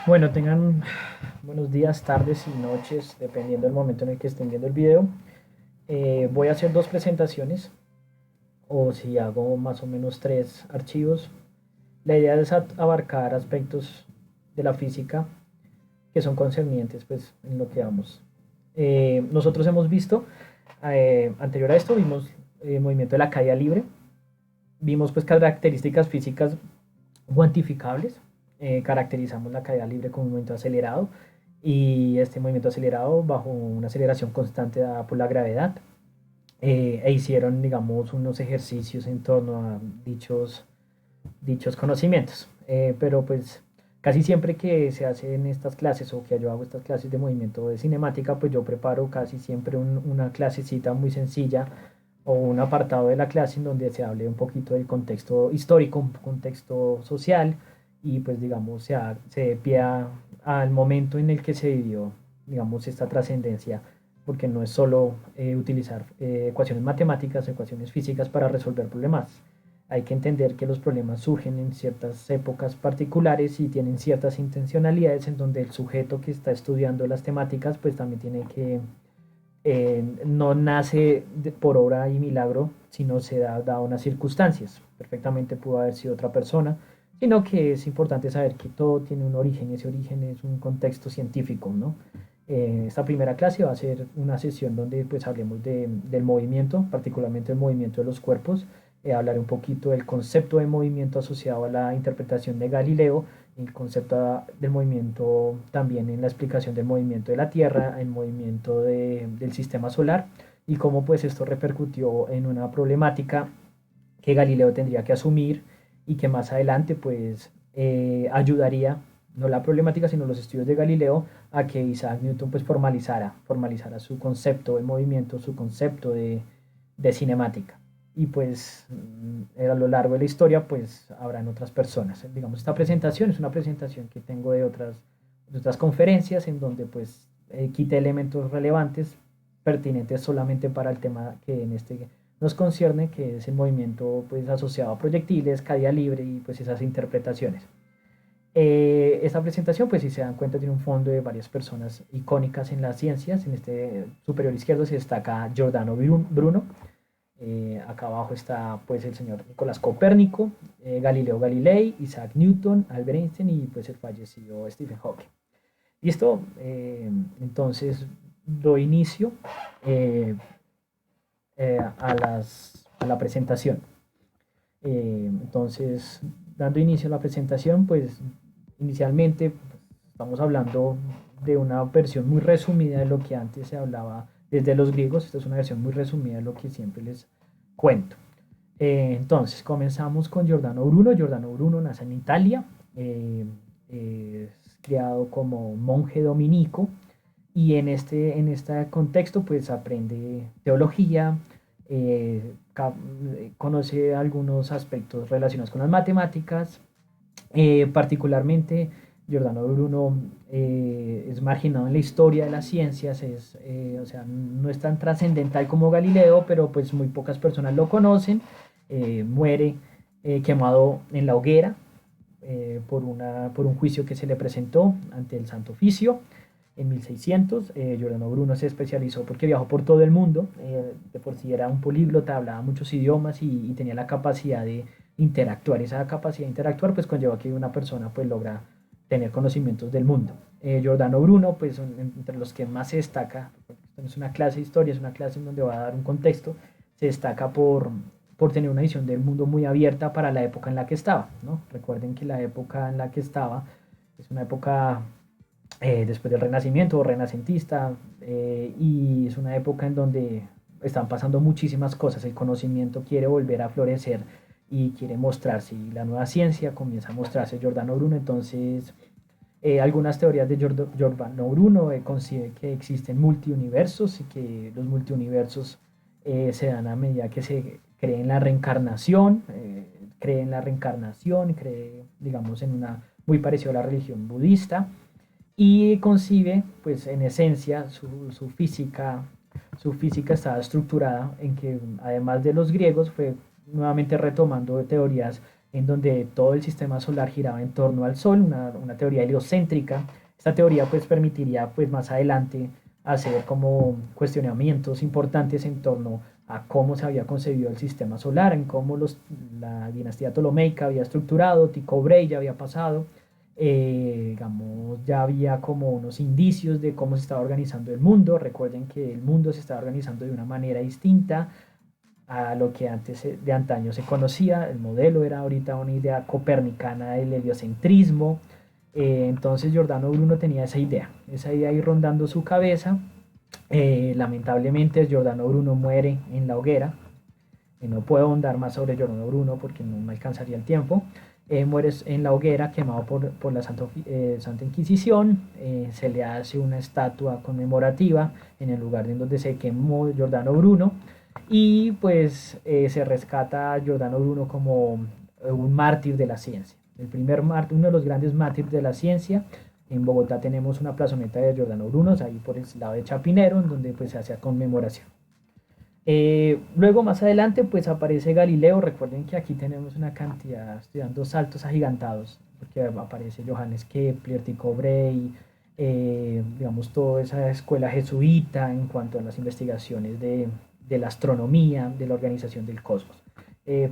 Bueno, tengan buenos días, tardes y noches, dependiendo del momento en el que estén viendo el video. Voy a hacer dos presentaciones, o si hago más o menos tres archivos. La idea es abarcar aspectos de la física que son concernientes pues, en lo que vamos. Nosotros hemos visto, anterior a esto, vimos el movimiento de la caída libre, vimos pues características físicas cuantificables. Caracterizamos la caída libre como un movimiento acelerado y este movimiento acelerado bajo una aceleración constante dada por la gravedad. E hicieron, digamos, unos ejercicios en torno a dichos conocimientos. Pero pues casi siempre que se hacen estas clases o que yo hago estas clases de movimiento de cinemática, pues yo preparo casi siempre una clasecita muy sencilla o un apartado de la clase en donde se hable un poquito del contexto histórico, un contexto social y pues digamos se dé pie al momento en el que se vivió, digamos, esta trascendencia, porque no es solo utilizar ecuaciones matemáticas, ecuaciones físicas para resolver problemas. Hay que entender que los problemas surgen en ciertas épocas particulares y tienen ciertas intencionalidades en donde el sujeto que está estudiando las temáticas pues también tiene que no nace por obra y milagro, sino se da unas circunstancias. Perfectamente pudo haber sido otra persona, sino que es importante saber que todo tiene un origen y ese origen es un contexto científico, ¿no? Esta primera clase va a ser una sesión donde pues hablemos del movimiento, particularmente el movimiento de los cuerpos. Hablaré un poquito del concepto de movimiento asociado a la interpretación de Galileo, el concepto del movimiento también en la explicación del movimiento de la Tierra, el movimiento del sistema solar y cómo pues esto repercutió en una problemática que Galileo tendría que asumir y que más adelante pues ayudaría, no la problemática, sino los estudios de Galileo, a que Isaac Newton pues formalizara su concepto de movimiento, su concepto de cinemática. Y pues a lo largo de la historia pues habrán otras personas. Digamos, esta presentación es una presentación que tengo de otras conferencias en donde pues quité elementos relevantes pertinentes solamente para el tema que en este nos concierne, que es el movimiento pues asociado a proyectiles, caída libre y pues esas interpretaciones. Esta presentación, pues si se dan cuenta, tiene un fondo de varias personas icónicas en las ciencias. En este superior izquierdo se destaca Giordano Bruno. Acá abajo está pues el señor Nicolás Copérnico, Galileo Galilei, Isaac Newton, Albert Einstein y pues el fallecido Stephen Hawking. Listo, entonces doy inicio eh, a la presentación. Entonces, dando inicio a la presentación, pues inicialmente estamos hablando de una versión muy resumida de lo que antes se hablaba desde los griegos. Esta es una versión muy resumida de lo que siempre les cuento. Entonces, comenzamos con Giordano Bruno. Giordano Bruno nace en Italia, es criado como monje dominico y en este contexto pues aprende teología, eh, conoce algunos aspectos relacionados con las matemáticas. Particularmente Giordano Bruno es marginado en la historia de las ciencias, o sea, no es tan trascendental como Galileo, pero pues muy pocas personas lo conocen. Muere quemado en la hoguera por un juicio que se le presentó ante el Santo Oficio en 1600. Giordano Bruno se especializó porque viajó por todo el mundo. De por sí era un políglota, hablaba muchos idiomas y tenía la capacidad de interactuar. Esa capacidad de interactuar pues conlleva que una persona pues logra tener conocimientos del mundo. Giordano Bruno, pues entre los que más se destaca, esto no es una clase de historia, es una clase en donde va a dar un contexto, se destaca por tener una visión del mundo muy abierta para la época en la que estaba, ¿no? Recuerden que la época en la que estaba es una época después del Renacimiento o renacentista, y es una época en donde están pasando muchísimas cosas, el conocimiento quiere volver a florecer y quiere mostrarse, y la nueva ciencia comienza a mostrarse. Giordano Bruno, entonces, algunas teorías de Giordano Bruno concibe que existen multiuniversos y que los multiuniversos se dan a medida que se cree en la reencarnación, cree, digamos, en una muy parecida a la religión budista, y concibe, pues en esencia, su física está estructurada en que, además de los griegos, fue nuevamente retomando teorías en donde todo el sistema solar giraba en torno al Sol, una teoría heliocéntrica. Esta teoría pues permitiría pues más adelante hacer como cuestionamientos importantes en torno a cómo se había concebido el sistema solar, en cómo la dinastía ptolomeica había estructurado, Tycho Brahe ya había pasado, digamos, ya había como unos indicios de cómo se estaba organizando el mundo. Recuerden que el mundo se estaba organizando de una manera distinta a lo que antes de antaño se conocía. El modelo era ahorita una idea copernicana del heliocentrismo. Entonces Giordano Bruno tenía esa idea ahí rondando su cabeza. Lamentablemente Giordano Bruno muere en la hoguera. No puedo ahondar más sobre Giordano Bruno porque no me alcanzaría el tiempo. Muere en la hoguera quemado por la Santa Inquisición. Se le hace una estatua conmemorativa en el lugar en donde se quemó Giordano Bruno, y pues se rescata a Giordano Bruno como un mártir de la ciencia, el primer mártir, uno de los grandes mártires de la ciencia. En Bogotá tenemos una plazoleta de Giordano Bruno, ahí por el lado de Chapinero, en donde pues se hace conmemoración. Luego más adelante pues aparece Galileo. Recuerden que aquí tenemos una cantidad, estoy dando saltos agigantados, porque aparece Johannes Kepler, Tycho Brahe, digamos toda esa escuela jesuita en cuanto a las investigaciones de la astronomía, de la organización del cosmos.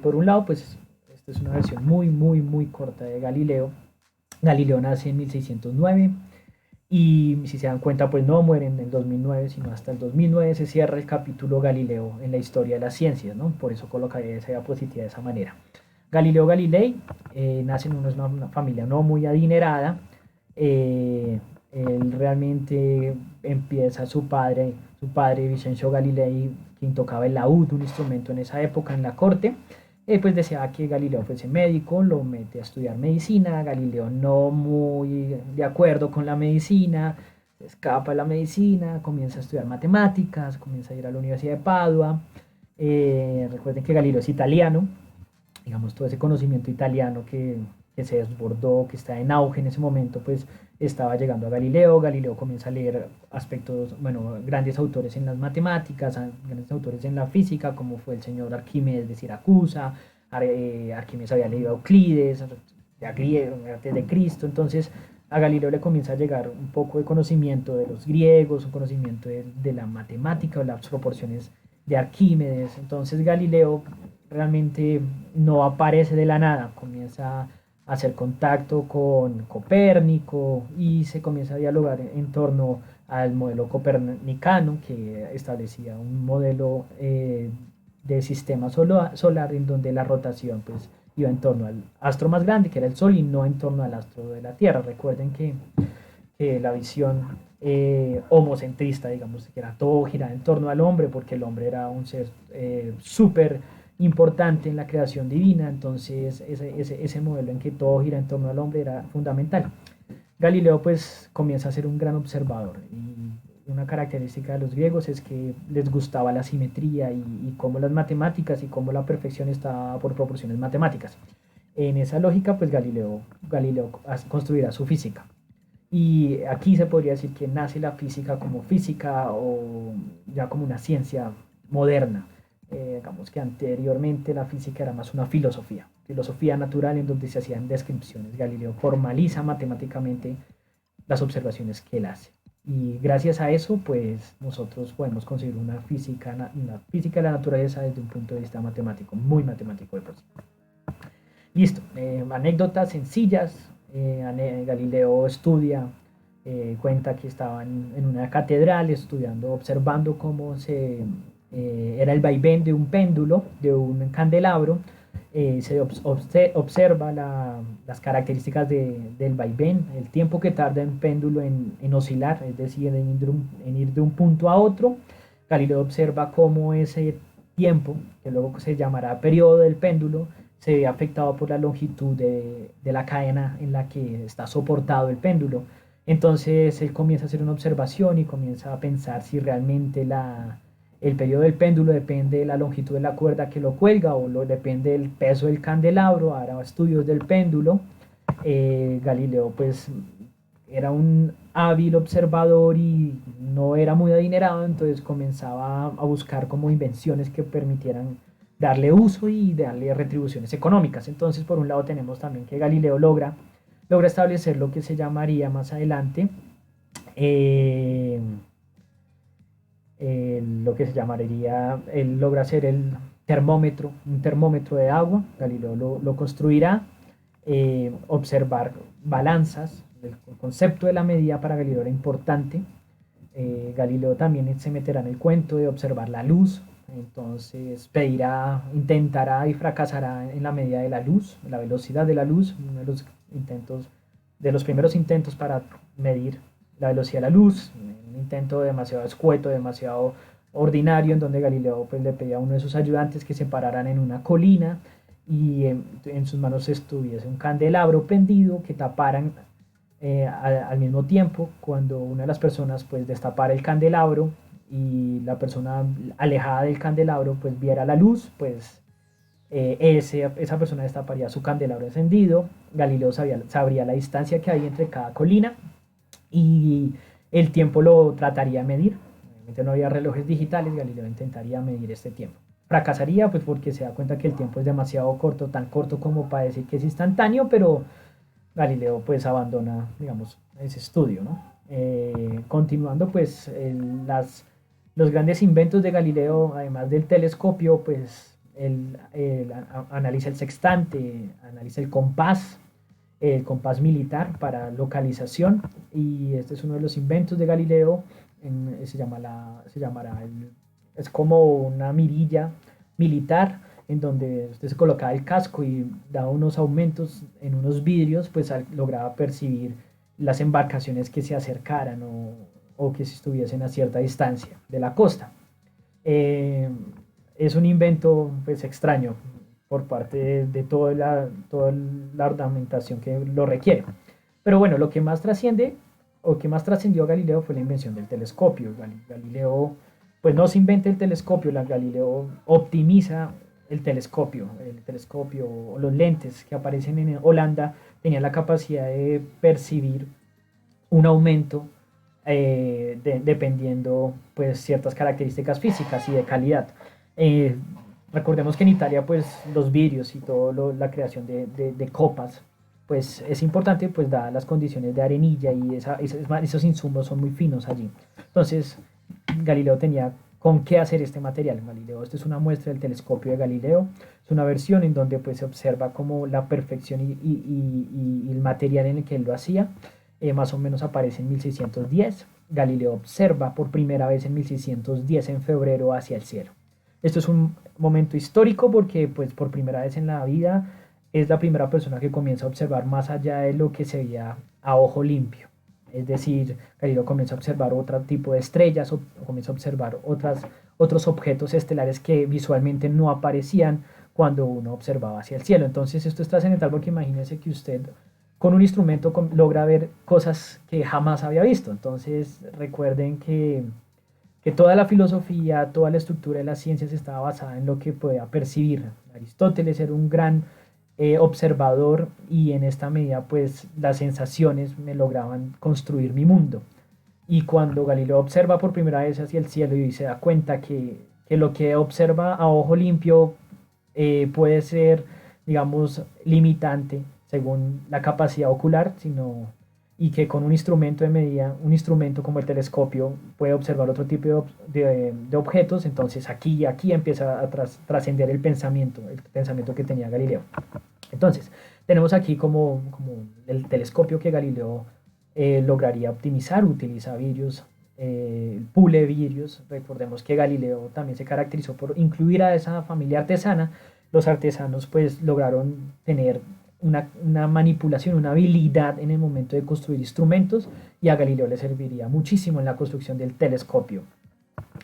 Por un lado pues esta es una versión muy corta de Galileo. Galileo nace en 1609. Y si se dan cuenta, pues no muere en el 2009, sino hasta el 2009 se cierra el capítulo Galileo en la historia de las ciencias, ¿no? Por eso colocaría esa diapositiva de esa manera. Galileo Galilei nace en una familia no muy adinerada. Él realmente empieza su padre Vincenzo Galilei, quien tocaba el laúd, un instrumento en esa época en la corte. Pues deseaba que Galileo fuese médico, lo mete a estudiar medicina. Galileo no muy de acuerdo con la medicina, se escapa de la medicina, comienza a estudiar matemáticas, comienza a ir a la Universidad de Padua. Recuerden que Galileo es italiano, digamos todo ese conocimiento italiano que se desbordó, que está en auge en ese momento, pues estaba llegando a Galileo. Galileo comienza a leer aspectos, bueno, grandes autores en las matemáticas, grandes autores en la física, como fue el señor Arquímedes de Siracusa. Arquímedes había leído a Euclides, antes de Cristo. Entonces a Galileo le comienza a llegar un poco de conocimiento de los griegos, un conocimiento de la matemática o las proporciones de Arquímedes. Entonces Galileo realmente no aparece de la nada, comienza a hacer contacto con Copérnico y se comienza a dialogar en torno al modelo copernicano, que establecía un modelo de sistema solar en donde la rotación pues iba en torno al astro más grande, que era el Sol, y no en torno al astro de la Tierra. Recuerden que la visión homocentrista, digamos, que era todo girar en torno al hombre, porque el hombre era un ser súper importante en la creación divina. Entonces ese modelo en que todo gira en torno al hombre era fundamental. Galileo pues comienza a ser un gran observador, y una característica de los griegos es que les gustaba la simetría y cómo las matemáticas y cómo la perfección estaba por proporciones matemáticas. En esa lógica pues Galileo construirá su física. Y aquí se podría decir que nace la física como física, o ya como una ciencia moderna. Digamos que anteriormente la física era más una filosofía natural en donde se hacían descripciones. Galileo formaliza matemáticamente las observaciones que él hace. Y gracias a eso, pues nosotros podemos conseguir una física de la naturaleza desde un punto de vista matemático, muy matemático de por sí. Listo, anécdotas sencillas. Galileo estudia, cuenta que estaba en una catedral estudiando, observando cómo era el vaivén de un péndulo, de un candelabro. Se observa las características del vaivén, el tiempo que tarda un péndulo en oscilar, es decir, en ir de un punto a otro. Galileo observa cómo ese tiempo, que luego se llamará periodo del péndulo, se ve afectado por la longitud de la cadena en la que está soportado el péndulo. Entonces él comienza a hacer una observación y comienza a pensar si realmente el periodo del péndulo depende de la longitud de la cuerda que lo cuelga, o depende del peso del candelabro. Hará estudios del péndulo. Galileo pues era un hábil observador y no era muy adinerado, entonces comenzaba a buscar como invenciones que permitieran darle uso y darle retribuciones económicas. Entonces, por un lado tenemos también que Galileo logra establecer lo que se llamaría más adelante eh, lo que se llamaría, él logra hacer un termómetro de agua, Galileo lo construirá, observar balanzas, el concepto de la medida para Galileo era importante. Galileo también se meterá en el cuento de observar la luz, entonces pedirá, intentará y fracasará en la medida de la luz, la velocidad de la luz, uno de los primeros intentos para medir la velocidad de la luz, un intento demasiado escueto, demasiado ordinario, en donde Galileo pues, le pedía a uno de sus ayudantes que se pararan en una colina y en sus manos estuviese un candelabro prendido que taparan al mismo tiempo cuando una de las personas pues destapara el candelabro y la persona alejada del candelabro pues viera la luz, pues esa persona destaparía su candelabro encendido. Galileo sabría la distancia que hay entre cada colina y el tiempo lo trataría de medir. Obviamente no había relojes digitales, Galileo intentaría medir este tiempo. Fracasaría pues porque se da cuenta que el tiempo es demasiado corto, tan corto como para decir que es instantáneo, pero Galileo pues abandona, digamos, ese estudio, ¿no? Continuando pues los grandes inventos de Galileo, además del telescopio, pues él analiza el sextante, analiza el compás militar para localización, y este es uno de los inventos de Galileo, es como una mirilla militar en donde usted se colocaba el casco y daba unos aumentos en unos vidrios, pues lograba percibir las embarcaciones que se acercaran o que estuviesen a cierta distancia de la costa. Eh, es un invento pues extraño por parte de toda la ornamentación que lo requiere. Pero bueno, lo que más trasciende o que más trascendió a Galileo fue la invención del telescopio. Galileo pues no se inventa el telescopio, Galileo optimiza el telescopio o los lentes que aparecen en Holanda tenían la capacidad de percibir un aumento dependiendo pues ciertas características físicas y de calidad. Eh, Recordemos que en Italia pues los vidrios y toda la creación de copas pues es importante pues dadas las condiciones de arenilla y esos insumos son muy finos allí. Entonces Galileo tenía con qué hacer este material. Galileo, esta es una muestra del telescopio de Galileo, es una versión en donde pues se observa como la perfección y el material en el que él lo hacía. Más o menos aparece en 1610. Galileo observa por primera vez en 1610 en febrero hacia el cielo. Esto es un momento histórico porque pues por primera vez en la vida es la primera persona que comienza a observar más allá de lo que se veía a ojo limpio. Es decir, Galileo comienza a observar otro tipo de estrellas o comienza a observar otros objetos estelares que visualmente no aparecían cuando uno observaba hacia el cielo. Entonces esto es trascendental porque imagínese que usted con un instrumento logra ver cosas que jamás había visto. Entonces recuerden que toda la filosofía, toda la estructura de las ciencias estaba basada en lo que podía percibir. Aristóteles era un gran observador y en esta medida pues las sensaciones me lograban construir mi mundo. Y cuando Galileo observa por primera vez hacia el cielo y se da cuenta que lo que observa a ojo limpio puede ser, digamos, limitante según la capacidad ocular, y que con un instrumento de medida, un instrumento como el telescopio, puede observar otro tipo de objetos, entonces aquí empieza a trascender el pensamiento que tenía Galileo. Entonces, tenemos aquí como el telescopio que Galileo lograría optimizar, utiliza vidrios, pule vidrios. Recordemos que Galileo también se caracterizó por incluir a esa familia artesana. Los artesanos pues lograron tener una manipulación, una habilidad en el momento de construir instrumentos, y a Galileo le serviría muchísimo en la construcción del telescopio.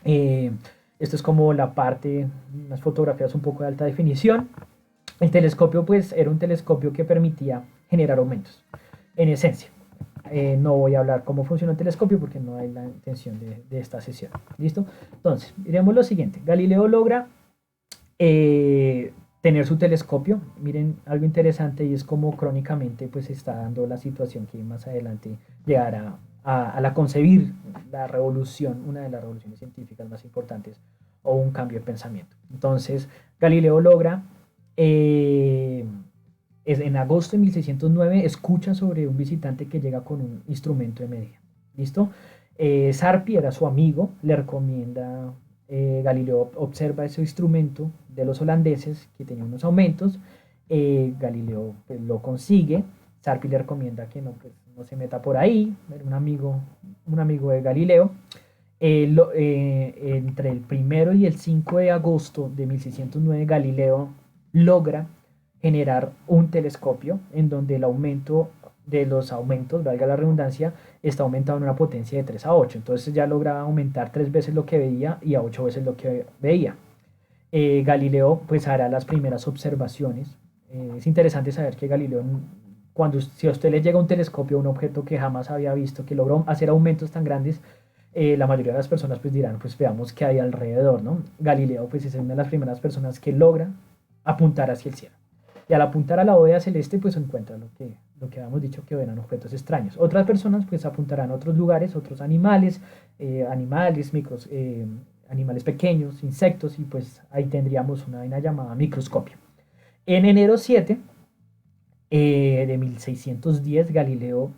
Eh, Esto es como la parte, unas fotografías un poco de alta definición. El telescopio pues era un telescopio que permitía generar aumentos, en esencia. No voy a hablar cómo funciona el telescopio porque no hay la intención de esta sesión. ¿Listo? Entonces, diremos lo siguiente. Galileo logra tener su telescopio. Miren, algo interesante y es como crónicamente pues se está dando la situación que más adelante llegará a la concebir la revolución, una de las revoluciones científicas más importantes, o un cambio de pensamiento. Entonces, Galileo logra, en agosto de 1609, escucha sobre un visitante que llega con un instrumento de medida. ¿Listo? Sarpi era su amigo, le recomienda, Galileo observa ese instrumento de los holandeses que tenía unos aumentos, Galileo pues, lo consigue, Sarpi le recomienda que no, pues, no se meta por ahí, era un amigo de Galileo. Entre el 1 y el 5 de agosto de 1609, Galileo logra generar un telescopio en donde el aumento de los aumentos, valga la redundancia, está aumentado en una potencia de 3 a 8. Entonces ya logra aumentar 3 veces lo que veía y a 8 veces lo que veía. Galileo pues hará las primeras observaciones. Es interesante saber que Galileo, si a usted le llega un telescopio, un objeto que jamás había visto, que logró hacer aumentos tan grandes, la mayoría de las personas pues dirán, pues veamos qué hay alrededor, ¿no? Galileo pues es una de las primeras personas que logra apuntar hacia el cielo. Y al apuntar a la bóveda celeste, pues encuentra lo que habíamos dicho, que eran objetos extraños. Otras personas pues apuntarán a otros lugares, otros animales, animales pequeños, insectos, y pues ahí tendríamos una vaina llamada microscopio. En enero 7 de 1610, Galileo,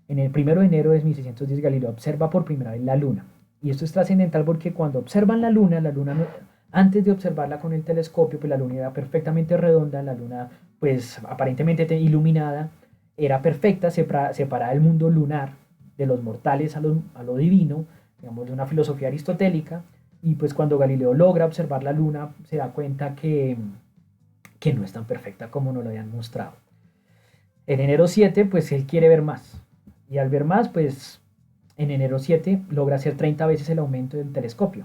en el 1 de enero de 1610, Galileo observa por primera vez la luna. Y esto es trascendental porque cuando observan la luna antes de observarla con el telescopio, pues la luna era perfectamente redonda, la luna pues aparentemente iluminada, era perfecta, separada el mundo lunar de los mortales a lo divino, digamos de una filosofía aristotélica, y pues cuando Galileo logra observar la luna se da cuenta que no es tan perfecta como nos lo habían mostrado. En enero 7 pues él quiere ver más, y al ver más pues en enero 7 logra hacer 30 veces el aumento del telescopio.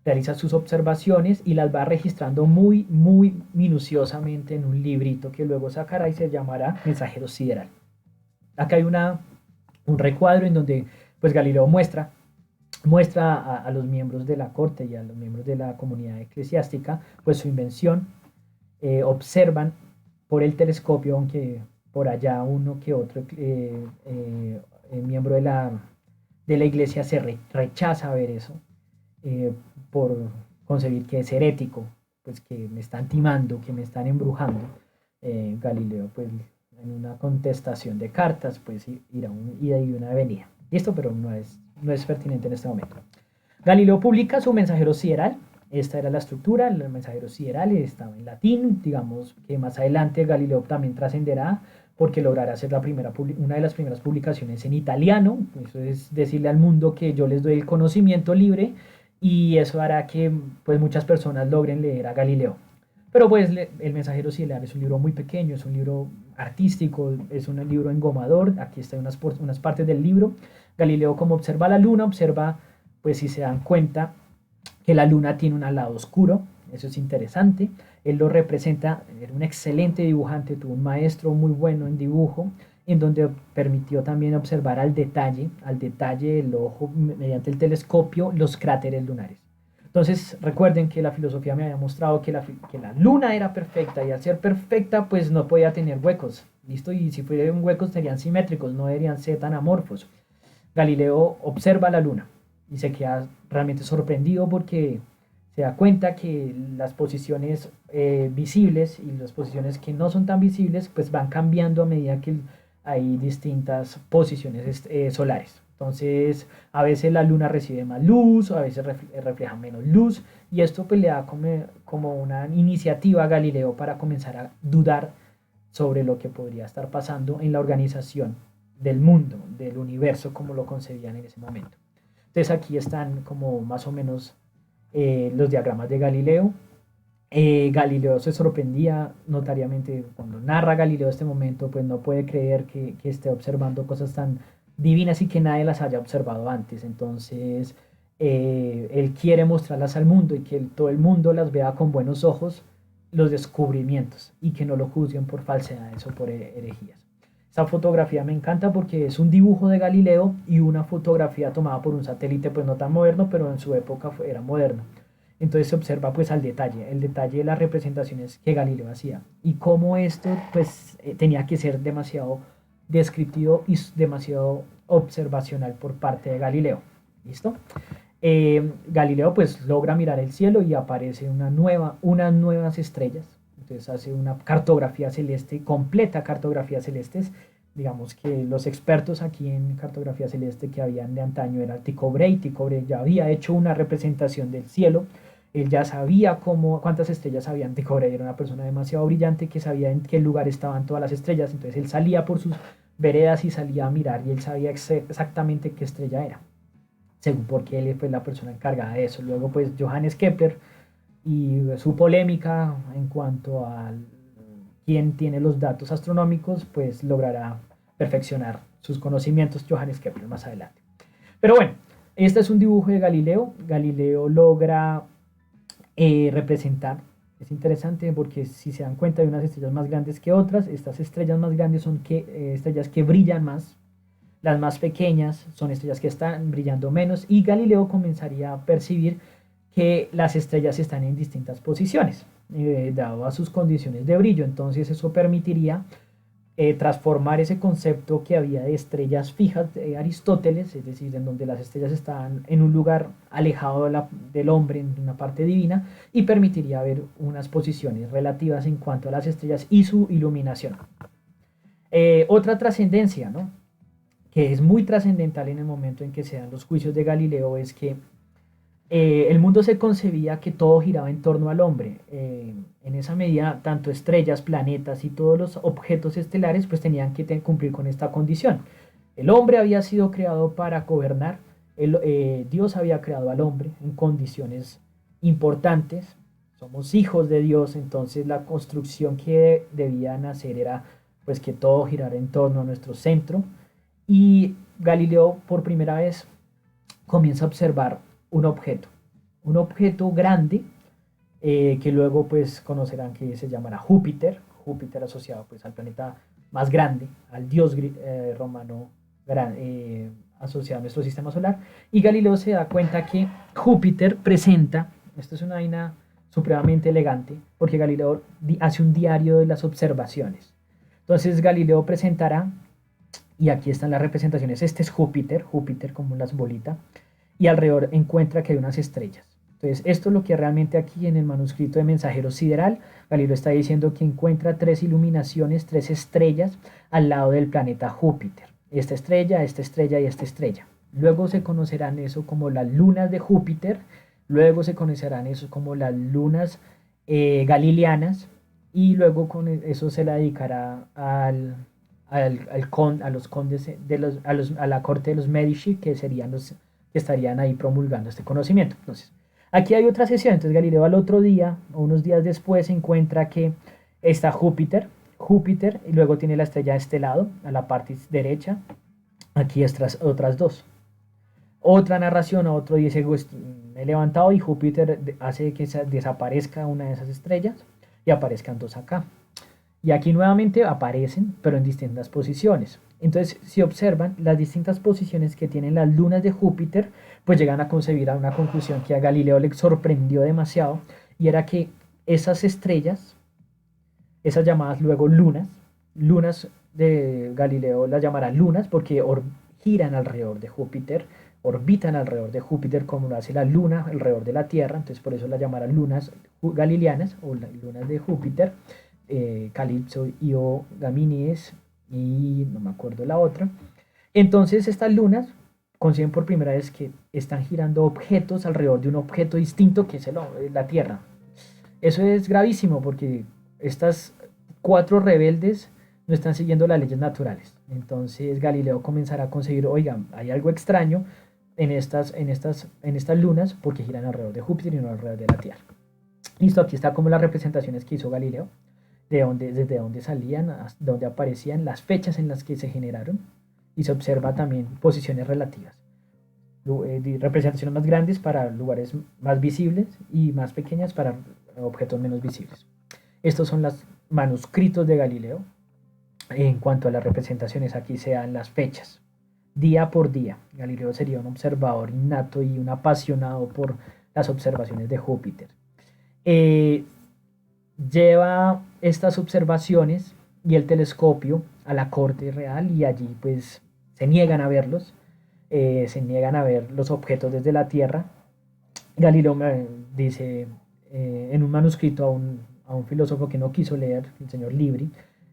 Realiza sus observaciones y las va registrando muy, muy minuciosamente en un librito que luego sacará y se llamará Mensajero Sideral. Acá hay un recuadro en donde pues Galileo muestra a los miembros de la corte y a los miembros de la comunidad eclesiástica pues su invención. Observan por el telescopio, aunque por allá uno que otro miembro de la iglesia se rechaza a ver eso, por concebir que es herético, pues que me están timando, que me están embrujando. Galileo, pues en una contestación de cartas, pues irá un ida y una venida. Listo, pero no es pertinente en este momento. Galileo publica su Mensajero Sideral. Esta era la estructura, el Mensajero Sideral estaba en latín, digamos que más adelante Galileo también trascenderá porque logrará hacer una de las primeras publicaciones en italiano. Eso es decirle al mundo que yo les doy el conocimiento libre, y eso hará que pues muchas personas logren leer a Galileo. Pero pues el Mensajero Sideral es un libro muy pequeño, es un libro artístico, es un libro engomador. Aquí están unas partes del libro. Galileo, como observa la luna, observa, pues si se dan cuenta, que la luna tiene un lado oscuro. Eso es interesante. Él lo representa, era un excelente dibujante, tuvo un maestro muy bueno en dibujo, en donde permitió también observar al detalle del ojo mediante el telescopio los cráteres lunares. Entonces recuerden que la filosofía me había mostrado que la luna era perfecta, y al ser perfecta pues no podía tener huecos, ¿listo? Y si fueran huecos serían simétricos, no deberían ser tan amorfos. Galileo observa la luna y se queda realmente sorprendido porque se da cuenta que las posiciones visibles y las posiciones que no son tan visibles pues van cambiando a medida que hay distintas posiciones solares. Entonces a veces la luna recibe más luz, a veces refleja menos luz, y esto pues le da como una iniciativa a Galileo para comenzar a dudar sobre lo que podría estar pasando en la organización del mundo, del universo como lo concebían en ese momento. Entonces aquí están como más o menos los diagramas de Galileo. Galileo se sorprendía notariamente cuando narra Galileo este momento, pues no puede creer que esté observando cosas tan divinas y que nadie las haya observado antes. Entonces él quiere mostrarlas al mundo y que todo el mundo las vea con buenos ojos, los descubrimientos, y que no lo juzguen por falsedades o por herejías. Esta fotografía me encanta porque es un dibujo de Galileo y una fotografía tomada por un satélite, pues no tan moderno, pero en su época era moderno. Entonces se observa pues el detalle de las representaciones que Galileo hacía, y cómo esto pues tenía que ser demasiado descriptivo y demasiado observacional por parte de Galileo. ¿Listo? Galileo pues logra mirar el cielo y aparece unas nuevas estrellas. Entonces hace una cartografía celeste, completa cartografía celestes. Digamos que los expertos aquí en cartografía celeste que habían de antaño era Tycho Brahe. Tycho Brahe ya había hecho una representación del cielo. Él ya sabía cuántas estrellas habían. Tycho Brahe era una persona demasiado brillante que sabía en qué lugar estaban todas las estrellas. Entonces él salía por sus veredas y salía a mirar y él sabía exactamente qué estrella era, según porque él fue la persona encargada de eso. Luego pues Johannes Kepler y su polémica en cuanto a quién tiene los datos astronómicos, pues logrará perfeccionar sus conocimientos Johannes Kepler más adelante. Pero bueno, este es un dibujo de Galileo. Galileo logra representar. Es interesante porque si se dan cuenta hay unas estrellas más grandes que otras. Estas estrellas más grandes son estrellas que brillan más. Las más pequeñas son estrellas que están brillando menos y Galileo comenzaría a percibir que las estrellas están en distintas posiciones, dado a sus condiciones de brillo. Entonces eso permitiría transformar ese concepto que había de estrellas fijas de Aristóteles, es decir, en donde las estrellas estaban en un lugar alejado del hombre, en una parte divina, y permitiría ver unas posiciones relativas en cuanto a las estrellas y su iluminación. Otra trascendencia, ¿no?, que es muy trascendental en el momento en que se dan los juicios de Galileo, es que el mundo se concebía que todo giraba en torno al hombre. En esa medida, tanto estrellas, planetas y todos los objetos estelares pues tenían que cumplir con esta condición. El hombre había sido creado para gobernar. Dios había creado al hombre en condiciones importantes. Somos hijos de Dios, entonces la construcción que debían hacer era pues que todo girara en torno a nuestro centro. Y Galileo por primera vez comienza a observar un objeto grande, que luego pues conocerán que se llamará Júpiter. Júpiter asociado pues al planeta más grande, al dios romano asociado a nuestro sistema solar. Y Galileo se da cuenta que Júpiter presenta, esto es una vaina supremamente elegante, porque Galileo hace un diario de las observaciones. Entonces Galileo presentará, y aquí están las representaciones, este es Júpiter, Júpiter como las bolitas, y alrededor encuentra que hay unas estrellas. Entonces, esto es lo que realmente aquí en el manuscrito de Mensajero Sideral, Galileo está diciendo que encuentra 3 iluminaciones, 3 estrellas al lado del planeta Júpiter. Esta estrella y esta estrella. Luego se conocerán eso como las lunas de Júpiter, luego se conocerán eso como las lunas galileanas, y luego con eso se la dedicará a los condes a la corte de los Medici, que serían los que estarían ahí promulgando este conocimiento. Entonces, aquí hay otra sesión. Entonces Galileo al otro día, o unos días después, encuentra que está Júpiter, y luego tiene la estrella de este lado, a la parte derecha. Aquí otras dos. Otra narración, a otro día dice, me he levantado y Júpiter hace que desaparezca una de esas estrellas y aparezcan dos acá. Y aquí nuevamente aparecen, pero en distintas posiciones. Entonces, si observan las distintas posiciones que tienen las lunas de Júpiter, pues llegan a concebir a una conclusión que a Galileo le sorprendió demasiado, y era que esas estrellas, esas llamadas luego lunas de Galileo las llamará lunas porque giran alrededor de Júpiter, orbitan alrededor de Júpiter como lo hace la luna alrededor de la Tierra, entonces por eso las llamará lunas galileanas o las lunas de Júpiter. Calipso, Io, Gaminides y no me acuerdo la otra. Entonces estas lunas conciben por primera vez que están girando objetos alrededor de un objeto distinto que es la Tierra. Eso es gravísimo porque estas 4 rebeldes no están siguiendo las leyes naturales. Entonces Galileo comenzará a concebir, oigan, hay algo extraño en estas lunas porque giran alrededor de Júpiter y no alrededor de la Tierra. Listo, aquí está como las representaciones que hizo Galileo, desde dónde salían, dónde aparecían, las fechas en las que se generaron, y se observa también posiciones relativas. Representaciones más grandes para lugares más visibles y más pequeñas para objetos menos visibles. Estos son los manuscritos de Galileo. En cuanto a las representaciones, aquí se dan las fechas, día por día. Galileo sería un observador innato y un apasionado por las observaciones de Júpiter. Lleva estas observaciones y el telescopio a la corte real y allí pues se niegan a verlos. se niegan a ver los objetos desde la Tierra. Galileo dice en un manuscrito a un filósofo que no quiso leer, el señor Libri,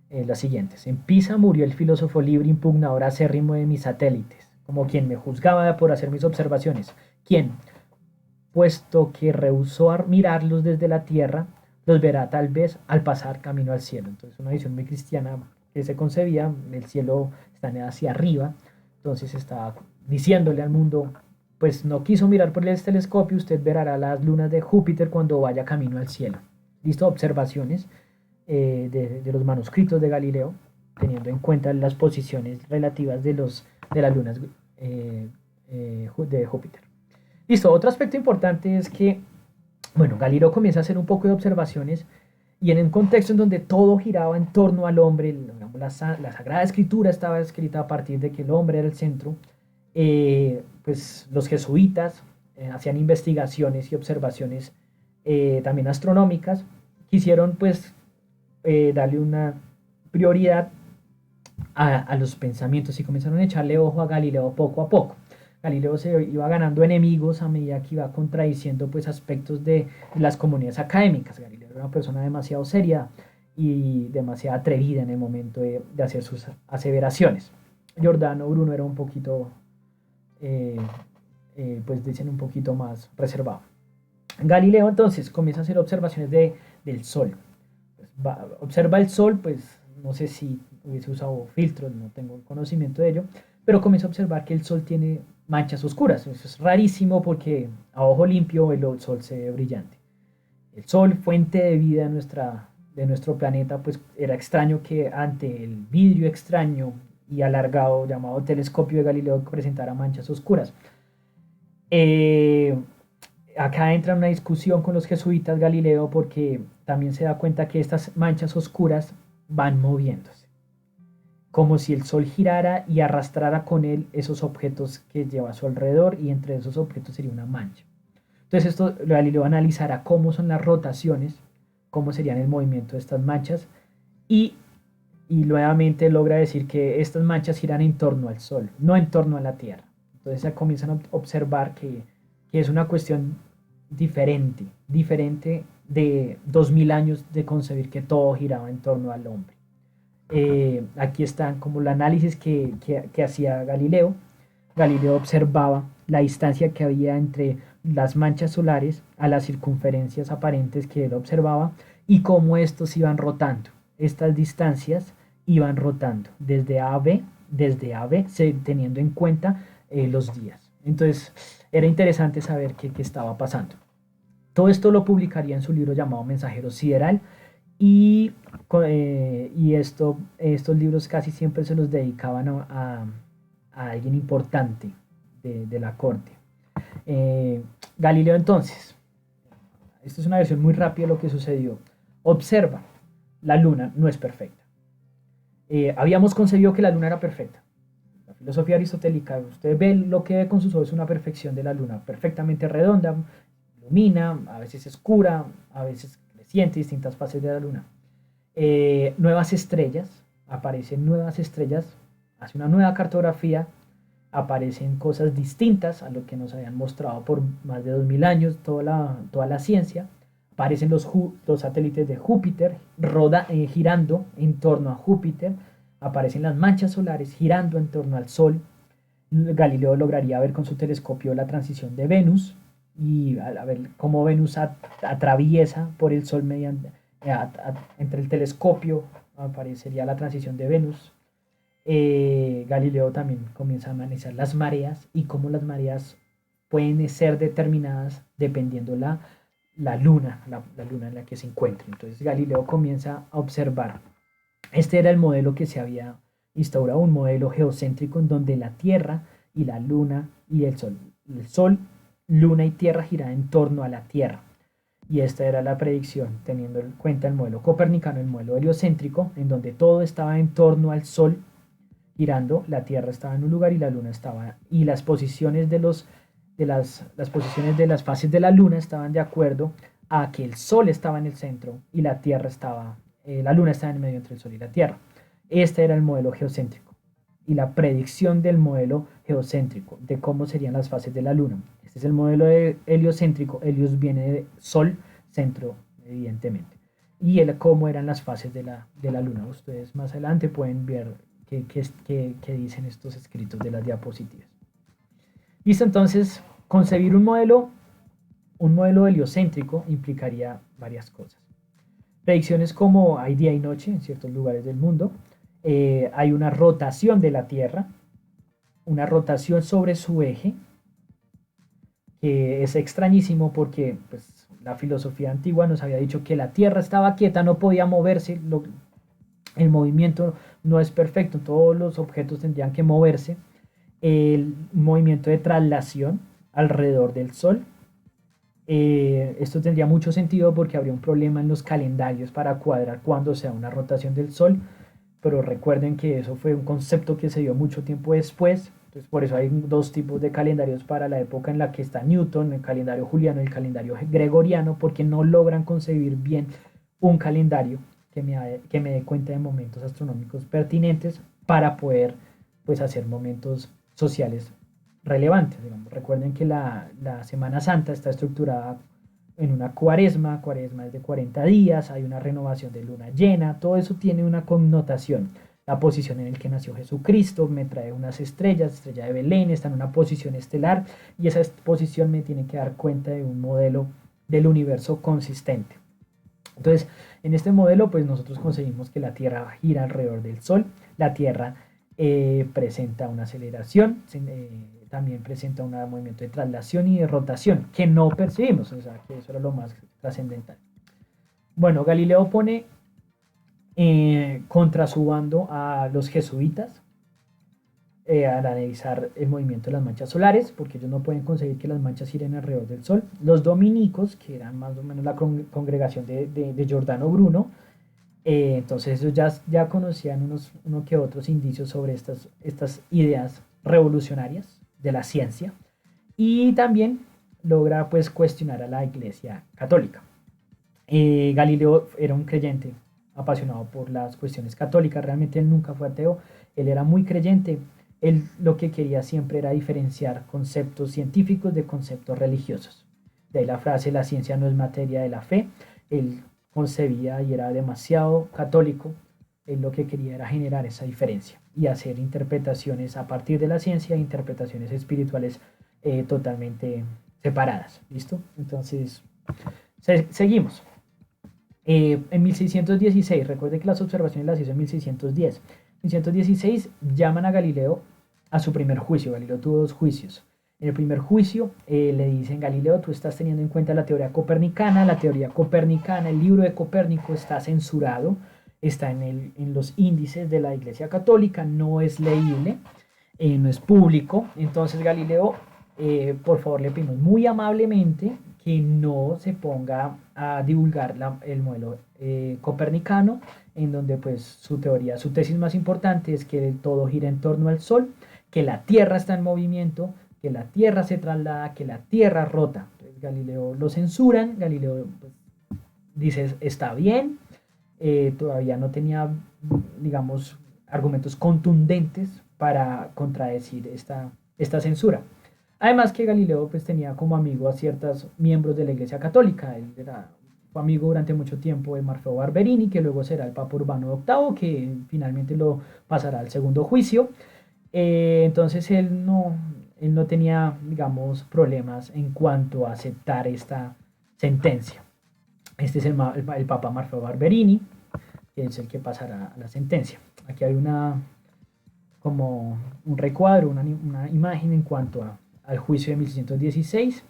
las siguientes. En Pisa murió el filósofo Libri, impugnador acérrimo de mis satélites, como quien me juzgaba por hacer mis observaciones. ¿Quién? Puesto que rehusó mirarlos desde la tierra, los verá tal vez al pasar camino al cielo. Entonces, una visión muy cristiana que se concebía, el cielo está hacia arriba, entonces está diciéndole al mundo, pues no quiso mirar por el telescopio, usted verá las lunas de Júpiter cuando vaya camino al cielo. Listo, observaciones de los manuscritos de Galileo, teniendo en cuenta las posiciones relativas de las lunas de Júpiter. Listo, otro aspecto importante es que, bueno, Galileo comienza a hacer un poco de observaciones y en un contexto en donde todo giraba en torno al hombre, digamos, la Sagrada Escritura estaba escrita a partir de que el hombre era el centro, pues los jesuitas hacían investigaciones y observaciones también astronómicas, quisieron pues darle una prioridad a los pensamientos y comenzaron a echarle ojo a Galileo poco a poco. Galileo se iba ganando enemigos a medida que iba contradiciendo pues aspectos de las comunidades académicas. Galileo era una persona demasiado seria y demasiado atrevida en el momento de hacer sus aseveraciones. Giordano Bruno era un poquito, pues dicen un poquito más reservado. Galileo entonces comienza a hacer observaciones del Sol. Pues observa el Sol, pues no sé si hubiese usado filtros, no tengo conocimiento de ello, pero comienza a observar que el Sol tiene manchas oscuras. Eso es rarísimo porque a ojo limpio el Sol se ve brillante. El Sol, fuente de vida de nuestro planeta, pues era extraño que ante el vidrio extraño y alargado llamado telescopio de Galileo presentara manchas oscuras. Acá entra una discusión con los jesuitas Galileo porque también se da cuenta que estas manchas oscuras van moviéndose, como si el Sol girara y arrastrara con él esos objetos que lleva a su alrededor y entre esos objetos sería una mancha. Entonces esto Galileo analizará cómo son las rotaciones, cómo serían el movimiento de estas manchas y nuevamente logra decir que estas manchas giran en torno al Sol, no en torno a la Tierra. Entonces se comienzan a observar que es una cuestión diferente de 2000 años de concebir que todo giraba en torno al hombre. Aquí están como el análisis que hacía Galileo. Galileo observaba la distancia que había entre las manchas solares a las circunferencias aparentes que él observaba y cómo estos iban rotando. Estas distancias iban rotando desde A a B, teniendo en cuenta los días. Entonces era interesante saber qué estaba pasando. Todo esto lo publicaría en su libro llamado Mensajero Sideral y estos libros casi siempre se los dedicaban a alguien importante de la corte. Galileo entonces, esta es una versión muy rápida de lo que sucedió, observa, la luna no es perfecta. Habíamos concebido que la luna era perfecta. La filosofía aristotélica, usted ve lo que ve con sus ojos, es una perfección de la luna, perfectamente redonda, ilumina, a veces oscura, a veces creciente, distintas fases de la luna. Nuevas estrellas, aparecen nuevas estrellas, hace una nueva cartografía, aparecen cosas distintas a lo que nos habían mostrado por más de 2000 años toda la ciencia. Aparecen los satélites de Júpiter girando en torno a Júpiter, aparecen las manchas solares girando en torno al Sol. Galileo lograría ver con su telescopio la transición de Venus y a ver cómo Venus atraviesa por el Sol entre el telescopio, aparecería la transición de Venus. Galileo también comienza a analizar las mareas y cómo las mareas pueden ser determinadas dependiendo la luna en la que se encuentre. Entonces Galileo comienza a observar. Este era el modelo que se había instaurado, un modelo geocéntrico en donde la Tierra y la Luna y el Sol, Luna y Tierra giran en torno a la Tierra. Y esta era la predicción, teniendo en cuenta el modelo copernicano, el modelo heliocéntrico, en donde todo estaba en torno al Sol girando, la Tierra estaba en un lugar y la Luna estaba, y las posiciones las posiciones de las fases de la Luna estaban de acuerdo a que el Sol estaba en el centro y la Tierra la Luna estaba en medio entre el Sol y la Tierra. Este era el modelo geocéntrico. y la predicción del modelo geocéntrico, de cómo serían las fases de la Luna. Este es el modelo heliocéntrico. Helios viene de Sol, centro, evidentemente. Y cómo eran las fases de la Luna. Ustedes más adelante pueden ver qué dicen estos escritos de las diapositivas. Listo, entonces, concebir un modelo heliocéntrico implicaría varias cosas. Predicciones como hay día y noche en ciertos lugares del mundo, hay una rotación de la Tierra, una rotación sobre su eje, que es extrañísimo porque pues, la filosofía antigua nos había dicho que la Tierra estaba quieta, no podía moverse, el movimiento no es perfecto, todos los objetos tendrían que moverse, el movimiento de traslación alrededor del Sol. Esto tendría mucho sentido porque habría un problema en los calendarios para cuadrar cuándo sea una rotación del Sol, pero recuerden que eso fue un concepto que se dio mucho tiempo después. Entonces, por eso hay dos tipos de calendarios para la época en la que está Newton, el calendario juliano y el calendario gregoriano, porque no logran concebir bien un calendario que me dé cuenta de momentos astronómicos pertinentes para poder pues, hacer momentos sociales relevantes. Digamos. Recuerden que la Semana Santa está estructurada en una cuaresma es de 40 días, hay una renovación de luna llena, todo eso tiene una connotación. La posición en la que nació Jesucristo me trae unas estrellas, estrella de Belén, está en una posición estelar y esa posición me tiene que dar cuenta de un modelo del universo consistente. Entonces, en este modelo, pues nosotros conseguimos que la Tierra gira alrededor del Sol, la Tierra presenta una aceleración, también presenta un movimiento de traslación y de rotación que no percibimos, o sea, que eso era lo más trascendental. Bueno, Galileo pone contra su bando a los jesuitas al analizar el movimiento de las manchas solares, porque ellos no pueden conseguir que las manchas giren alrededor del Sol. Los dominicos, que eran más o menos la congregación de Giordano Bruno, entonces ellos ya conocían uno que otros indicios sobre estas ideas revolucionarias de la ciencia y también logra pues cuestionar a la Iglesia Católica. Galileo era un creyente apasionado por las cuestiones católicas, realmente él nunca fue ateo, él era muy creyente, él lo que quería siempre era diferenciar conceptos científicos de conceptos religiosos. De ahí la frase, la ciencia no es materia de la fe, él concebía y era demasiado católico, él lo que quería era generar esa diferencia y hacer interpretaciones a partir de la ciencia, interpretaciones espirituales totalmente separadas, ¿listo? Entonces, seguimos. En 1616, recuerde que las observaciones las hizo en 1610. En 1616 llaman a Galileo a su primer juicio. Galileo tuvo dos juicios. En el primer juicio le dicen, Galileo, tú estás teniendo en cuenta la teoría copernicana. La teoría copernicana, el libro de Copérnico está censurado, está en los índices de la Iglesia Católica, no es leíble, no es público. Entonces Galileo, por favor, le pedimos muy amablemente que no se ponga a divulgar el modelo copernicano, en donde pues su teoría, su tesis más importante es que todo gira en torno al Sol, que la Tierra está en movimiento, que la Tierra se traslada, que la Tierra rota. Entonces Galileo lo censuran, Galileo pues, dice está bien, todavía no tenía, digamos, argumentos contundentes para contradecir esta censura. Además que Galileo pues, tenía como amigo a ciertos miembros de la Iglesia Católica. Él fue amigo durante mucho tiempo de Maffeo Barberini, que luego será el Papa Urbano VIII, que finalmente lo pasará al segundo juicio. Entonces él no tenía, digamos, problemas en cuanto a aceptar esta sentencia. Este es el Papa Maffeo Barberini, que es el que pasará a la sentencia. Aquí hay como un recuadro, una imagen en cuanto al juicio de 1616.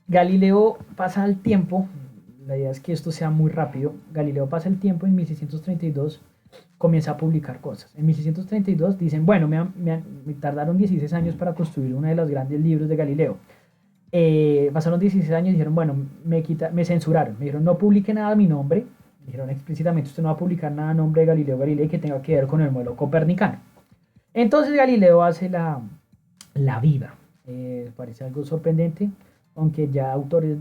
Galileo pasa el tiempo, la idea es que esto sea muy rápido, Galileo pasa el tiempo, en 1632 comienza a publicar cosas. En 1632 dicen, bueno, me tardaron 16 años para construir uno de los grandes libros de Galileo. Pasaron 16 años y dijeron, bueno, me censuraron, me dijeron, no publique nada a mi nombre, dijeron explícitamente, usted no va a publicar nada a nombre de Galileo Galilei que tenga que ver con el modelo copernicano. Entonces Galileo hace la viva. Parece algo sorprendente, aunque ya autores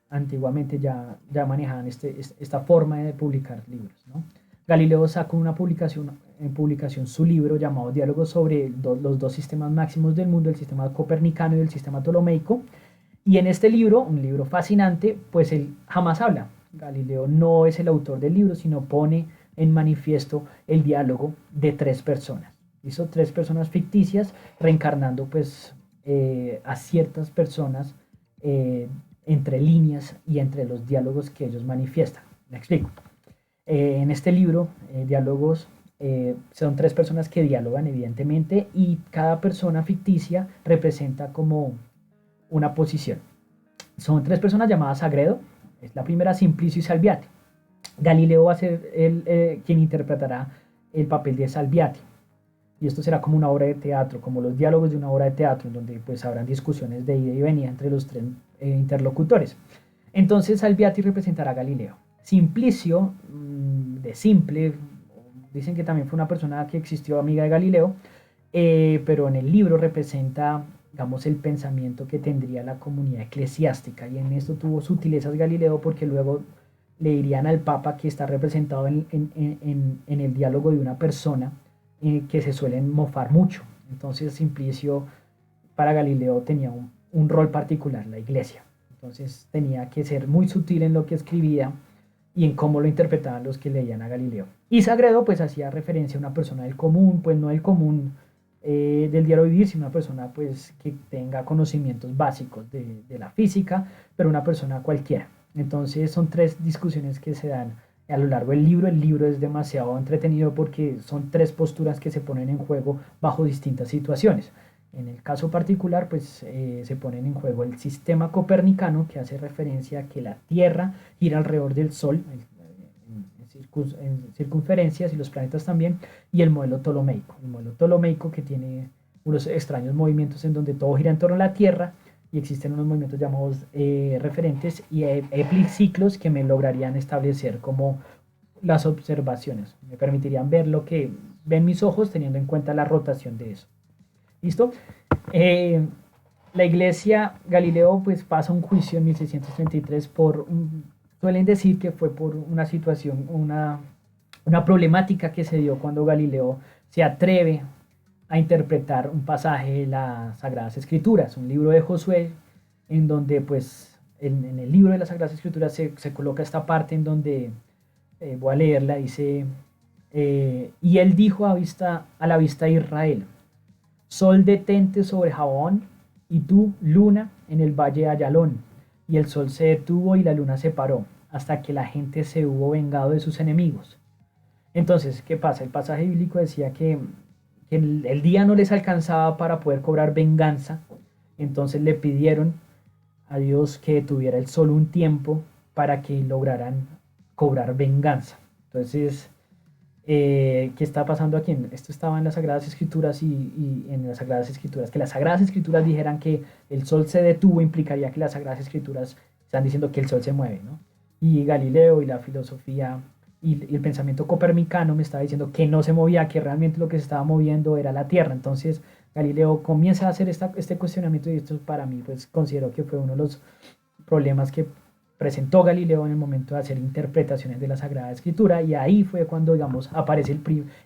antiguamente ya manejaban esta forma de publicar libros, ¿no? Galileo sacó en publicación su libro llamado Diálogos sobre los dos sistemas máximos del mundo, el sistema copernicano y el sistema ptolomeico. Y en este libro, un libro fascinante, pues él jamás habla. Galileo no es el autor del libro, sino pone en manifiesto el diálogo de tres personas. Hizo tres personas ficticias reencarnando pues a ciertas personas entre líneas y entre los diálogos que ellos manifiestan. Me explico. En este libro, diálogos, son tres personas que dialogan evidentemente y cada persona ficticia representa como una posición. Son tres personas llamadas Sagredo. Es la primera, Simplicio y Salviati. Galileo va a ser quien interpretará el papel de Salviati. Y esto será como una obra de teatro, como los diálogos de una obra de teatro, en donde pues habrán discusiones de ida y venida entre los tres interlocutores. Entonces Salviati representará a Galileo. Simplicio, de simple, dicen que también fue una persona que existió amiga de Galileo, pero en el libro representa, digamos, el pensamiento que tendría la comunidad eclesiástica, y en esto tuvo sutilezas Galileo porque luego le dirían al Papa que está representado en el diálogo de una persona que se suelen mofar mucho. Entonces Simplicio para Galileo tenía un rol particular, la iglesia. Entonces tenía que ser muy sutil en lo que escribía y en cómo lo interpretaban los que leían a Galileo. Y Sagredo pues hacía referencia a una persona del común, pues no del común del diario vivir, sino una persona pues que tenga conocimientos básicos de la física, pero una persona cualquiera. Entonces son tres discusiones que se dan a lo largo del libro. El libro es demasiado entretenido porque son tres posturas que se ponen en juego bajo distintas situaciones. En el caso particular, pues se ponen en juego el sistema copernicano, que hace referencia a que la Tierra gira alrededor del Sol en circunferencias, y los planetas también, y el modelo ptolomeico. El modelo ptolomeico que tiene unos extraños movimientos en donde todo gira en torno a la Tierra, y existen unos movimientos llamados referentes y epiciclos que me lograrían establecer como las observaciones. Me permitirían ver lo que ven mis ojos teniendo en cuenta la rotación de eso. ¿Listo? La iglesia, Galileo pues pasa un juicio en 1633 suelen decir que fue por una situación, una problemática que se dio cuando Galileo se atreve a interpretar un pasaje de las Sagradas Escrituras, un libro de Josué, en donde pues en el libro de las Sagradas Escrituras se coloca esta parte en donde, voy a leerla, dice, y él dijo a la vista de Israel: Sol, detente sobre Jabón, y tú, luna, en el valle de Ayalón. Y el sol se detuvo y la luna se paró, hasta que la gente se hubo vengado de sus enemigos. Entonces, ¿qué pasa? El pasaje bíblico decía que el día no les alcanzaba para poder cobrar venganza. Entonces le pidieron a Dios que tuviera el sol un tiempo para que lograran cobrar venganza. Entonces, ¿qué está pasando aquí? Esto estaba en las Sagradas Escrituras, y en las Sagradas Escrituras, que las Sagradas Escrituras dijeran que el sol se detuvo implicaría que las Sagradas Escrituras están diciendo que el sol se mueve, ¿no? Y Galileo y la filosofía y el pensamiento copernicano me estaba diciendo que no se movía, que realmente lo que se estaba moviendo era la Tierra. Entonces Galileo comienza a hacer este cuestionamiento, y esto para mí pues considero que fue uno de los problemas que presentó Galileo en el momento de hacer interpretaciones de la Sagrada Escritura, y ahí fue cuando, digamos, aparece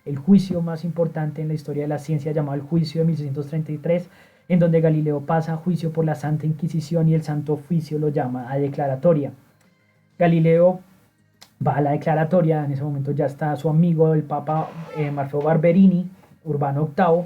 el juicio más importante en la historia de la ciencia, llamado el juicio de 1633, en donde Galileo pasa a juicio por la Santa Inquisición y el Santo Oficio lo llama a declaratoria. Galileo va a la declaratoria, en ese momento ya está su amigo el Papa Maffeo Barberini, Urbano VIII,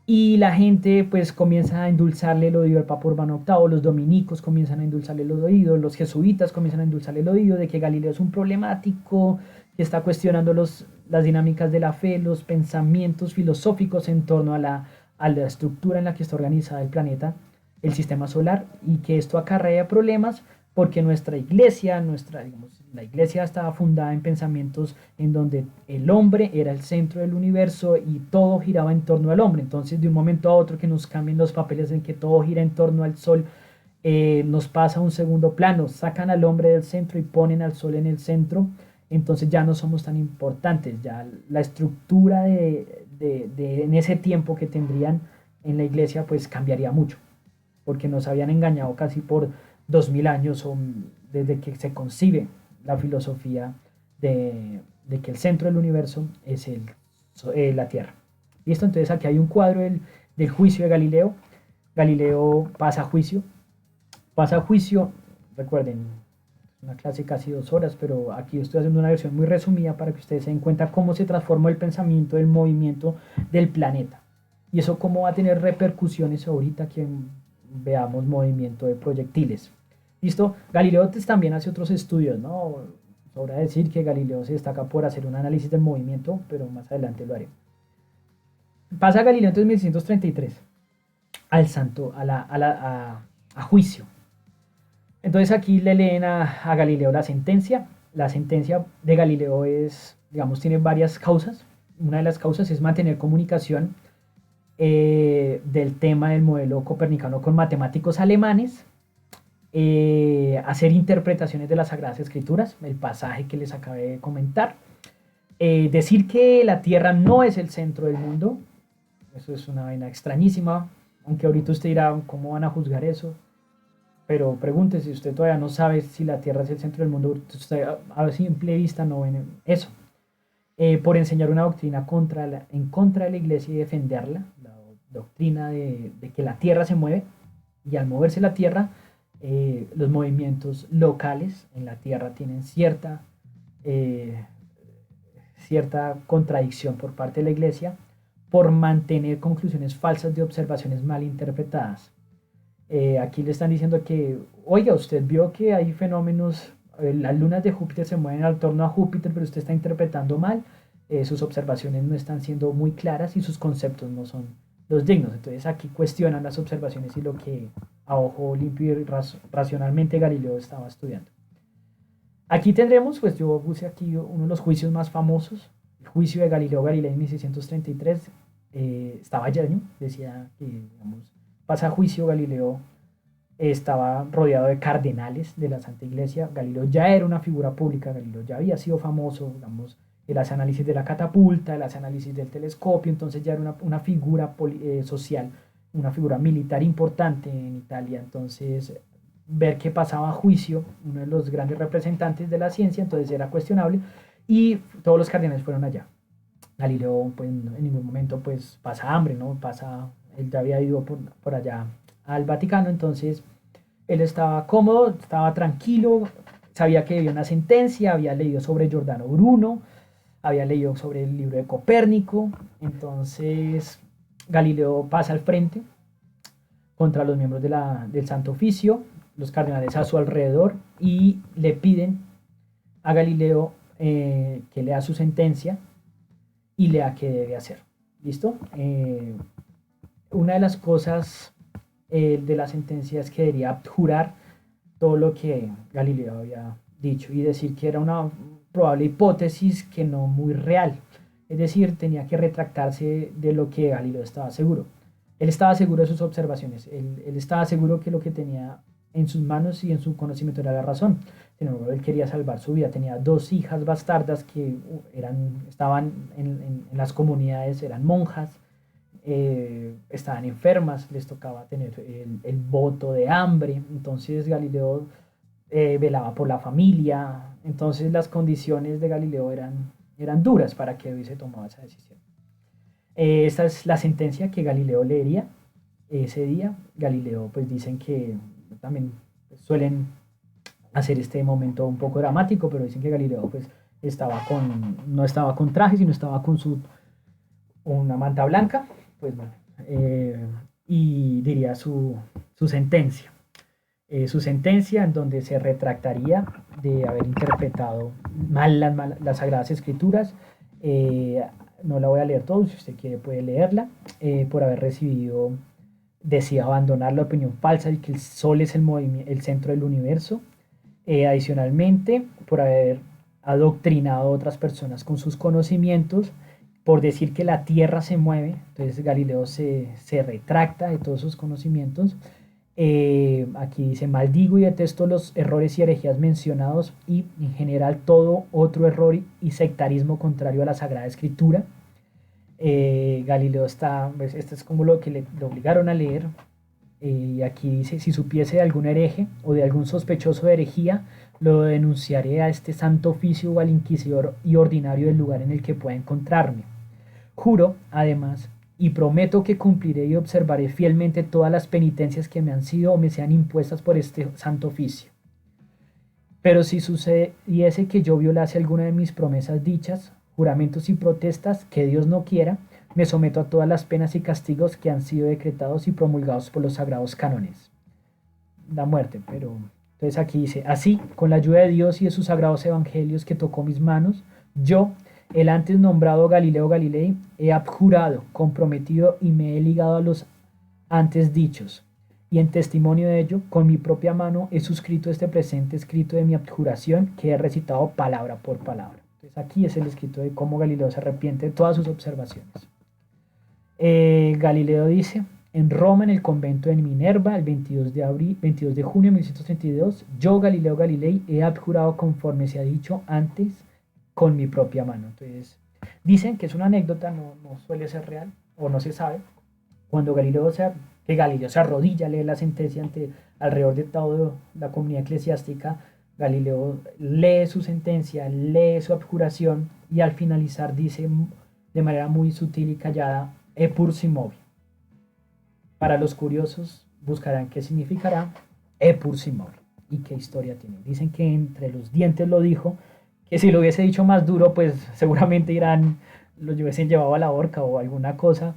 y la gente pues comienza a endulzarle el oído al Papa Urbano VIII, los dominicos comienzan a endulzarle el oído, los jesuitas comienzan a endulzarle el oído de que Galileo es un problemático, que está cuestionando las dinámicas de la fe, los pensamientos filosóficos en torno a la estructura en la que está organizada el planeta, el sistema solar, y que esto acarrea problemas porque nuestra iglesia, digamos, la iglesia estaba fundada en pensamientos en donde el hombre era el centro del universo y todo giraba en torno al hombre. Entonces, de un momento a otro que nos cambien los papeles en que todo gira en torno al sol, nos pasa a un segundo plano, sacan al hombre del centro y ponen al sol en el centro. Entonces ya no somos tan importantes, ya la estructura en ese tiempo que tendrían en la iglesia pues cambiaría mucho, porque nos habían engañado casi por 2000 años, o desde que se concibe la filosofía de que el centro del universo es la Tierra. ¿Listo? Entonces aquí hay un cuadro del juicio de Galileo. Galileo pasa a juicio, recuerden, una clase casi 2 horas, pero aquí estoy haciendo una versión muy resumida para que ustedes se den cuenta cómo se transformó el pensamiento del movimiento del planeta. Y eso cómo va a tener repercusiones ahorita que veamos movimiento de proyectiles. ¿Listo? Galileo también hace otros estudios, ¿no? Sobra decir que Galileo se destaca por hacer un análisis del movimiento, pero más adelante lo haré. Pasa Galileo entonces en 1633 al santo, a juicio. Entonces aquí le leen a Galileo la sentencia. La sentencia de Galileo es, digamos, tiene varias causas. Una de las causas es mantener comunicación del tema del modelo copernicano con matemáticos alemanes, hacer interpretaciones de las Sagradas Escrituras, el pasaje que les acabé de comentar, decir que la Tierra no es el centro del mundo. Eso es una vaina extrañísima, aunque ahorita usted dirá, ¿cómo van a juzgar eso? Pero pregúntese, si usted todavía no sabe si la Tierra es el centro del mundo, usted a simple vista no ve eso. Por enseñar una doctrina en contra de la Iglesia y defenderla, la doctrina de que la Tierra se mueve, y al moverse la Tierra, los movimientos locales en la Tierra tienen cierta contradicción por parte de la Iglesia, por mantener conclusiones falsas de observaciones mal interpretadas. Aquí le están diciendo que, oiga, usted vio que hay fenómenos, las lunas de Júpiter se mueven al torno a Júpiter, pero usted está interpretando mal, sus observaciones no están siendo muy claras y sus conceptos no son los dignos. Entonces aquí cuestionan las observaciones y lo que a ojo limpio y racionalmente Galileo estaba estudiando. Aquí tendremos, pues yo puse aquí uno de los juicios más famosos, el juicio de Galileo Galilei en 1633. Estaba lleno, decía que, digamos, pasa a juicio Galileo, estaba rodeado de cardenales de la Santa Iglesia. Galileo ya era una figura pública, Galileo ya había sido famoso, digamos, él hace análisis de la catapulta, él hace análisis del telescopio, entonces ya era una figura social, una figura militar importante en Italia. Entonces ver que pasaba a juicio uno de los grandes representantes de la ciencia, entonces era cuestionable, y todos los cardenales fueron allá. Galileo pues, en ningún momento pues pasa hambre, ¿no? Él ya había ido por allá al Vaticano, entonces él estaba cómodo, estaba tranquilo, sabía que había una sentencia, había leído sobre Giordano Bruno, había leído sobre el libro de Copérnico. Entonces Galileo pasa al frente contra los miembros del Santo Oficio, los cardenales a su alrededor, y le piden a Galileo que lea su sentencia y lea qué debe hacer. ¿Listo? Una de las cosas de la sentencia es que debería abjurar todo lo que Galileo había dicho y decir que era una probable hipótesis que no muy real. Es decir, tenía que retractarse de lo que Galileo estaba seguro. Él estaba seguro de sus observaciones, él estaba seguro que lo que tenía en sus manos y en su conocimiento era la razón. Sin embargo, él quería salvar su vida. Tenía 2 hijas bastardas que estaban en las comunidades, eran monjas, estaban enfermas, les tocaba tener el voto de hambre. Entonces Galileo velaba por la familia. Entonces las condiciones de Galileo eran duras para que hubiese tomado esa decisión. Esta es la sentencia que Galileo leería ese día. Galileo, pues dicen que también suelen hacer este momento un poco dramático, pero dicen que Galileo pues no estaba con traje, sino estaba con una manta blanca, pues bueno, y diría su sentencia. Su sentencia en donde se retractaría de haber interpretado mal las Sagradas Escrituras. No la voy a leer todo, si usted quiere puede leerla. Por haber recibido, decía abandonar la opinión falsa de que el Sol es el centro del universo. Adicionalmente, por haber adoctrinado a otras personas con sus conocimientos, por decir que la Tierra se mueve. Entonces Galileo se retracta de todos sus conocimientos. Aquí dice: maldigo y detesto los errores y herejías mencionados y en general todo otro error y sectarismo contrario a la Sagrada Escritura. Galileo está, pues, esto es como lo que le obligaron a leer. Y aquí dice, si supiese de algún hereje o de algún sospechoso de herejía, lo denunciaré a este santo oficio o al inquisidor y ordinario del lugar en el que pueda encontrarme. Juro, además, y prometo que cumpliré y observaré fielmente todas las penitencias que me han sido o me sean impuestas por este santo oficio. Pero si sucediese que yo violase alguna de mis promesas dichas, juramentos y protestas, que Dios no quiera, me someto a todas las penas y castigos que han sido decretados y promulgados por los sagrados cánones. La muerte, pero... Entonces aquí dice, así, con la ayuda de Dios y de sus sagrados evangelios que tocó mis manos, yo, el antes nombrado Galileo Galilei, he abjurado, comprometido y me he ligado a los antes dichos. Y en testimonio de ello, con mi propia mano he suscrito este presente escrito de mi abjuración que he recitado palabra por palabra. Entonces aquí es el escrito de cómo Galileo se arrepiente de todas sus observaciones. Galileo dice, en Roma, en el convento de Minerva, el 22 de junio de 1632, yo, Galileo Galilei, he abjurado conforme se ha dicho antes con mi propia mano. Entonces, dicen que es una anécdota, no suele ser real, o no se sabe. Cuando Galileo se arrodilla, lee la sentencia alrededor de toda la comunidad eclesiástica, Galileo lee su sentencia, lee su abjuración y al finalizar dice de manera muy sutil y callada, e pur si movi. Para los curiosos buscarán qué significará e pur si movi y qué historia tiene. Dicen que entre los dientes lo dijo, que si lo hubiese dicho más duro, pues seguramente lo hubiesen llevado a la horca o alguna cosa,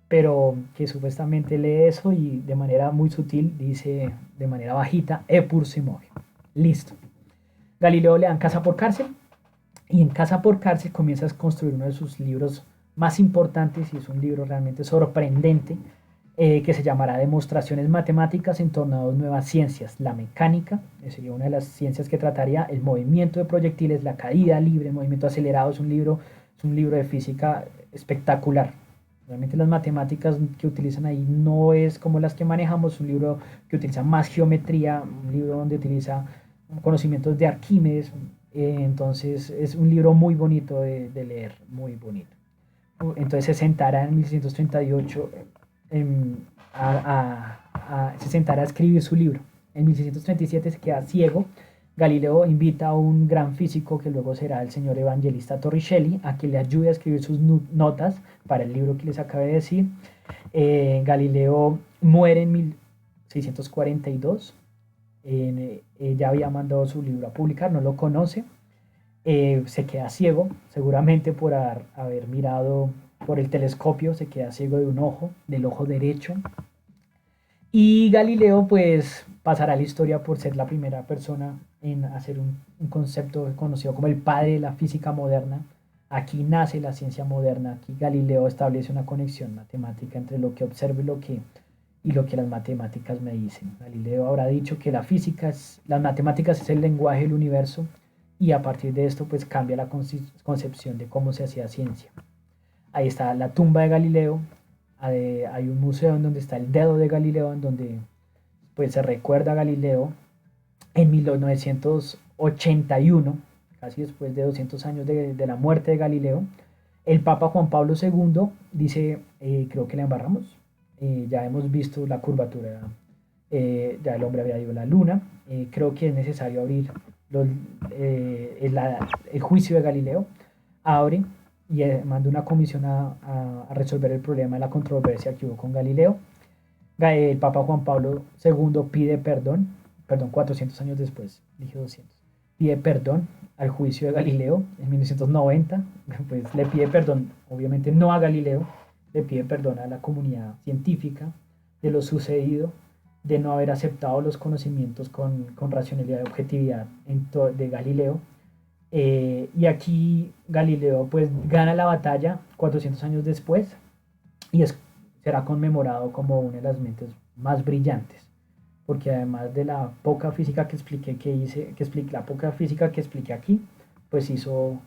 pero que supuestamente lee eso y de manera muy sutil dice de manera bajita, e pur si movi. Listo. Galileo le dan casa por cárcel y en casa por cárcel comienza a construir uno de sus libros más importantes y es un libro realmente sorprendente que se llamará Demostraciones Matemáticas en torno a dos nuevas ciencias, la mecánica, que sería una de las ciencias que trataría el movimiento de proyectiles, la caída libre, el movimiento acelerado, es un libro de física espectacular. Realmente las matemáticas que utilizan ahí no es como las que manejamos, un libro que utiliza más geometría, un libro donde utiliza conocimientos de Arquímedes, entonces es un libro muy bonito de leer, muy bonito. Entonces se sentará en 1638 se sentará a escribir su libro. En 1637 se queda ciego. Galileo invita a un gran físico que luego será el señor Evangelista Torricelli a que le ayude a escribir sus notas para el libro que les acabé de decir. Galileo muere en 1642. Ya había mandado su libro a publicar, no lo conoce. Se queda ciego, seguramente por haber mirado por el telescopio, se queda ciego de un ojo, del ojo derecho. Y Galileo pues pasará a la historia por ser la primera persona en hacer un concepto conocido como el padre de la física moderna. Aquí nace la ciencia moderna, aquí Galileo establece una conexión matemática entre lo que observo y lo que las matemáticas me dicen. Galileo habrá dicho que las matemáticas es el lenguaje del universo y a partir de esto pues cambia la concepción de cómo se hacía ciencia. Ahí está la tumba de Galileo, hay un museo en donde está el dedo de Galileo, en donde pues se recuerda a Galileo en 1981, casi después de 200 años de la muerte de Galileo. El Papa Juan Pablo II dice, creo que la embarramos, ya hemos visto la curvatura, ya el hombre había ido a la luna, creo que es necesario abrir el juicio de Galileo, abre y manda una comisión a resolver el problema de la controversia que hubo con Galileo. El Papa Juan Pablo II pide perdón, 400 años después, dije 200, pide perdón al juicio de Galileo en 1990, pues le pide perdón, obviamente no a Galileo, le pide perdón a la comunidad científica de lo sucedido, de no haber aceptado los conocimientos con racionalidad y objetividad de Galileo. Y aquí Galileo pues gana la batalla 400 años después y será conmemorado como una de las mentes más brillantes, porque además de la poca física que expliqué aquí, pues hizo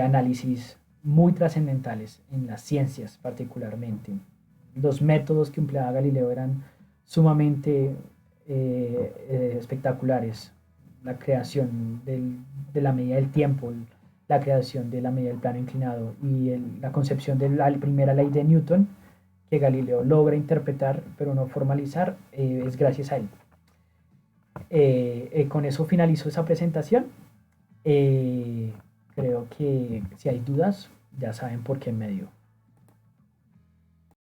análisis muy trascendentales en las ciencias particularmente. Los métodos que empleaba Galileo eran sumamente espectaculares. La creación de la medida del tiempo, la creación de la medida del plano inclinado y la concepción de la primera ley de Newton, que Galileo logra interpretar pero no formalizar, es gracias a él. Con eso finalizo esa presentación. Creo que si hay dudas, ya saben por qué medio